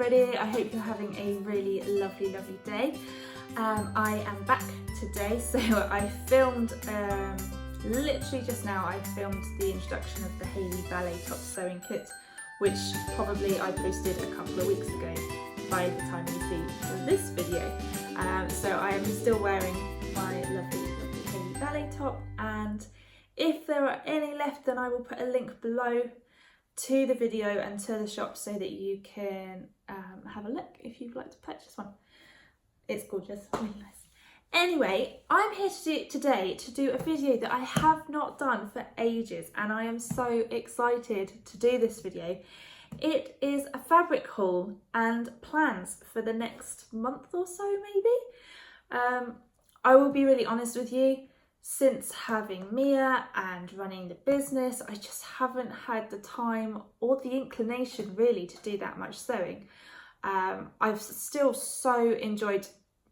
everybody, I hope you're having a really lovely day. I am back today, so I filmed, literally just now I filmed the introduction of the Hayley Ballet Top Sewing Kit, which probably I posted a couple of weeks ago by the time you see this video. So I am still wearing my lovely Hayley Ballet top, and if there are any left then I will put a link below to the video and to the shop so that you can have a look if you'd like to purchase one. It's gorgeous, really nice. Anyway, I'm here today to do a video that I have not done for ages, and I am so excited to do this video. It is a fabric haul and plans for the next month or so maybe. I will be really honest with you, since having Mia and running the business, I just haven't had the time or the inclination really to do that much sewing. I've still so enjoyed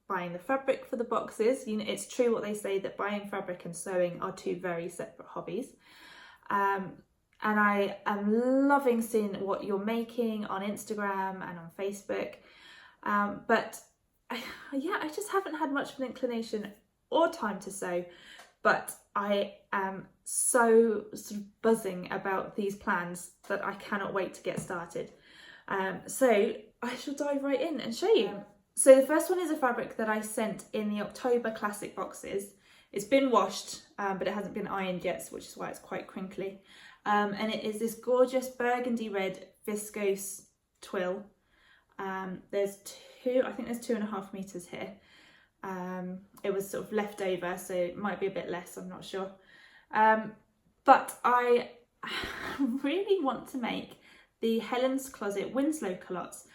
buying the fabric for the boxes. You know, it's true what they say that buying fabric and sewing are two very separate hobbies. And I am loving seeing what you're making on Instagram and on Facebook. But yeah, I just haven't had much of an inclination or time to sew. But I am so sort of buzzing about these plans that I cannot wait to get started. So I shall dive right in and show you. So the first one is a fabric that I sent in the October Classic boxes. It's been washed, but it hasn't been ironed yet, which is why it's quite crinkly. And it is this gorgeous burgundy red viscose twill. There's I think there's 2.5 meters here. It was sort of left over, so it might be a bit less, I'm not sure. But I really want to make the Helen's Closet Winslow culottes.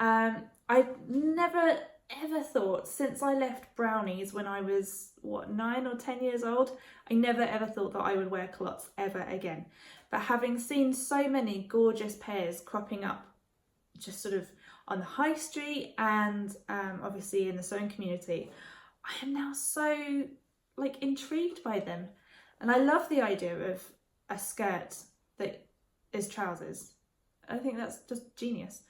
I've never ever thought, since I left Brownies when I was, what, 9 or 10 years old, I never ever thought that I would wear culottes ever again. But having seen so many gorgeous pairs cropping up just sort of on the high street and obviously in the sewing community, I am now so intrigued by them. And I love the idea of a skirt that is trousers. I think that's just genius.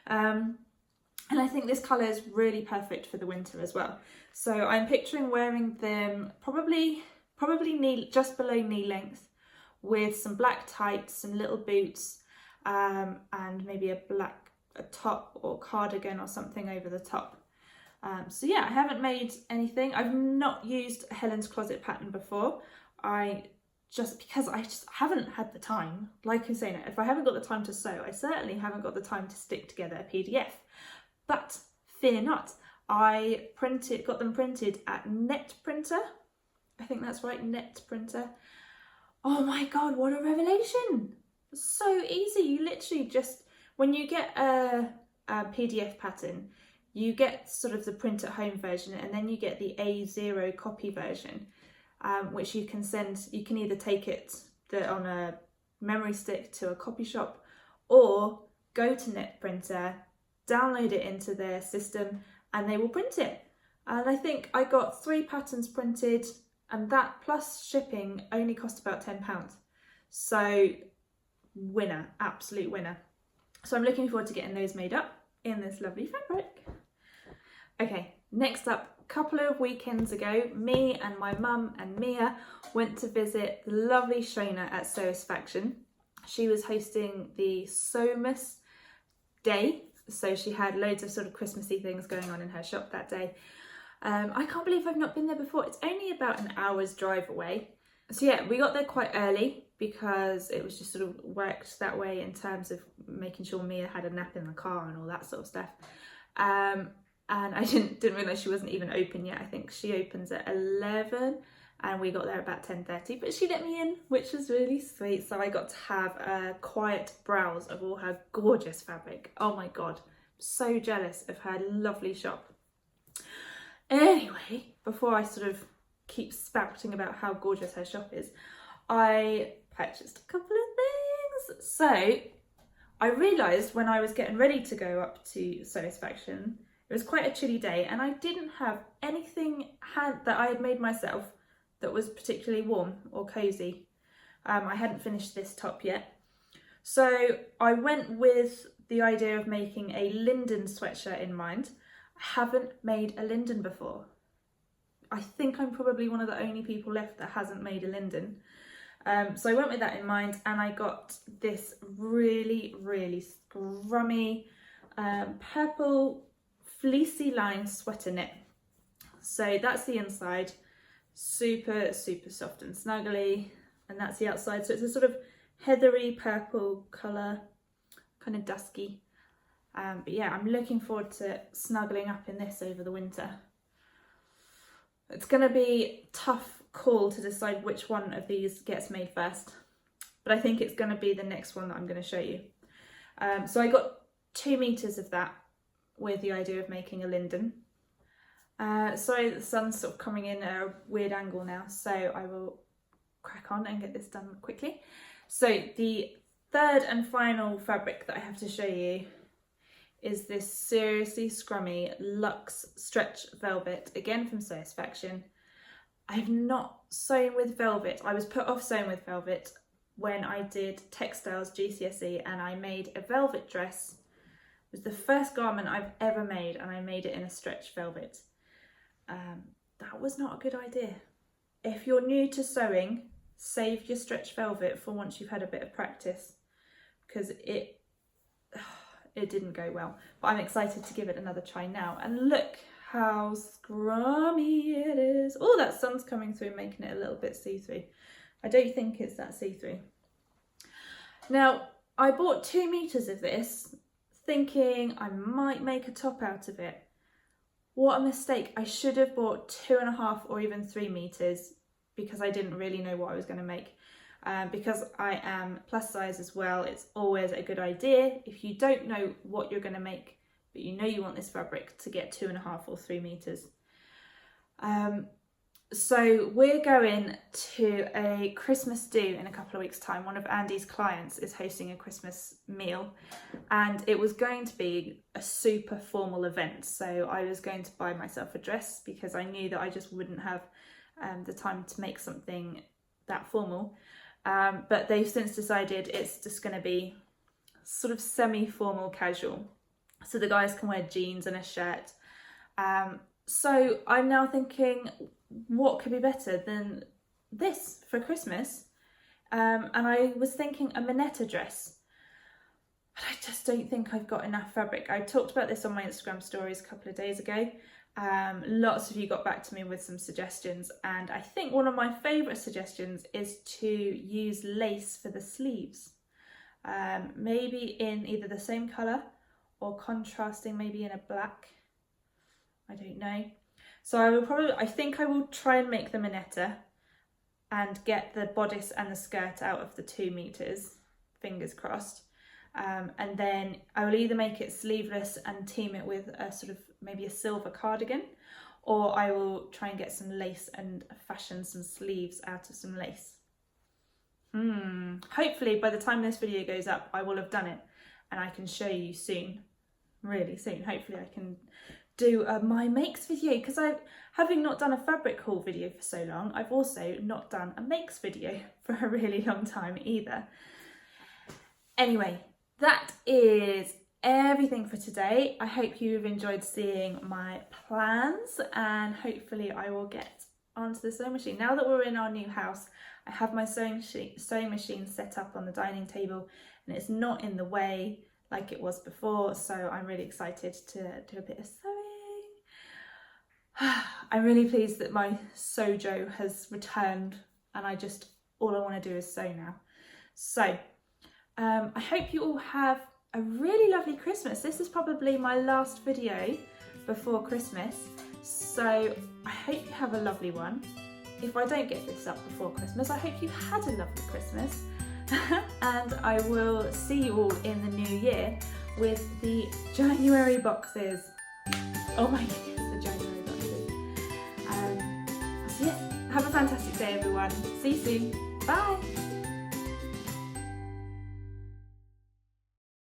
And I think this colour is really perfect for the winter as well. So I'm picturing wearing them probably just below knee length, with some black tights, some little boots, and maybe a top or cardigan or something over the top. So yeah, I haven't made anything. I've not used a Helen's Closet pattern before. Because I just haven't had the time. Like I'm saying, if I haven't got the time to sew, I certainly haven't got the time to stick together a PDF. But fear not, I got them printed at Net Printer. I think that's right, Net Printer. Oh my God, what a revelation. So easy. You literally just, when you get a PDF pattern, you get sort of the print at home version, and then you get the A0 copy version, which you can send. You can either take it on a memory stick to a copy shop, or go to Net Printer, download it into their system, and they will print it. And I think I got 3 patterns printed, and that plus shipping only cost about £10. So winner, absolute winner. So I'm looking forward to getting those made up in this lovely fabric. Okay, next up, a couple of weekends ago, me and my mum and Mia went to visit the lovely Shona at Sewisfaction. She was hosting the Sewmas Day, so she had loads of sort of Christmassy things going on in her shop that day. I can't believe I've not been there before. It's only about an hour's drive away. So yeah, we got there quite early because it was just sort of worked that way in terms of making sure Mia had a nap in the car and all that sort of stuff. And I didn't realise she wasn't even open yet. I think she opens at 11 and we got there about 10:30, but she let me in, which was really sweet. So I got to have a quiet browse of all her gorgeous fabric. Oh my God, so jealous of her lovely shop. Anyway, before I sort of keep spouting about how gorgeous her shop is, I purchased a couple of things. So I realised when I was getting ready to go up to Sewisfaction, it was quite a chilly day, and I didn't have anything that I had made myself that was particularly warm or cosy. I hadn't finished this top yet. So I went with the idea of making a linden sweatshirt in mind. I haven't made a linden before. I think I'm probably one of the only people left that hasn't made a linden. So I went with that in mind, and I got this really, really scrummy purple fleecy lined sweater knit. So that's the inside, super, super soft and snuggly, and that's the outside. So it's a sort of heathery purple colour, kind of dusky. But yeah, I'm looking forward to snuggling up in this over the winter. It's going to be a tough call to decide which one of these gets made first, but I think it's going to be the next one that I'm going to show you. So I got 2 meters of that with the idea of making a linden. Sorry, the sun's sort of coming in at a weird angle now, so I will crack on and get this done quickly. So the third and final fabric that I have to show you is this seriously scrummy Luxe Stretch Velvet, again from Sewisfaction. I've not sewn with velvet. I was put off sewing with velvet when I did textiles GCSE, and I made a velvet dress. It was the first garment I've ever made, and I made it in a stretch velvet. That was not a good idea. If you're new to sewing, save your stretch velvet for once you've had a bit of practice, because it didn't go well. But I'm excited to give it another try now. And look how scrummy it is. Oh, that sun's coming through, making it a little bit see-through. I don't think it's that see-through. Now, I bought 2 meters of this, thinking I might make a top out of it. What a mistake. I should have bought 2.5 or even 3 meters, because I didn't really know what I was going to make. Because I am plus size as well, it's always a good idea, if you don't know what you're going to make, but you know you want this fabric, to get 2.5 or 3 meters. So we're going to a Christmas do in a couple of weeks' time. One of Andy's clients is hosting a Christmas meal, and it was going to be a super formal event. So I was going to buy myself a dress, because I knew that I just wouldn't have the time to make something that formal. But they've since decided it's just going to be sort of semi-formal casual. So the guys can wear jeans and a shirt. So I'm now thinking, what could be better than this for Christmas? And I was thinking a Minetta dress. But I just don't think I've got enough fabric. I talked about this on my Instagram stories a couple of days ago. Lots of you got back to me with some suggestions, and I think one of my favourite suggestions is to use lace for the sleeves. Maybe in either the same colour or contrasting, maybe in a black. I don't know. So I think I will try and make the Minetta and get the bodice and the skirt out of the 2 meters, fingers crossed. And then I will either make it sleeveless and team it with a sort of maybe a silver cardigan, or I will try and get some lace and fashion some sleeves out of some lace. Hopefully by the time this video goes up, I will have done it and I can show you soon, really soon. Hopefully I can do my makes video, because having not done a fabric haul video for so long, I've also not done a makes video for a really long time either. Anyway, that is everything for today. I hope you've enjoyed seeing my plans, and hopefully I will get onto the sewing machine. Now that we're in our new house, I have my sewing machine set up on the dining table, and it's not in the way like it was before, so I'm really excited to do a bit of sewing. I'm really pleased that my Sojo has returned, and all I want to do is sew now. So I hope you all have a really lovely Christmas. This is probably my last video before Christmas, so I hope you have a lovely one. If I don't get this up before Christmas, I hope you had a lovely Christmas. And I will see you all in the new year with the January boxes. Oh my goodness, the January boxes. So yeah, have a fantastic day everyone. See you soon. Bye.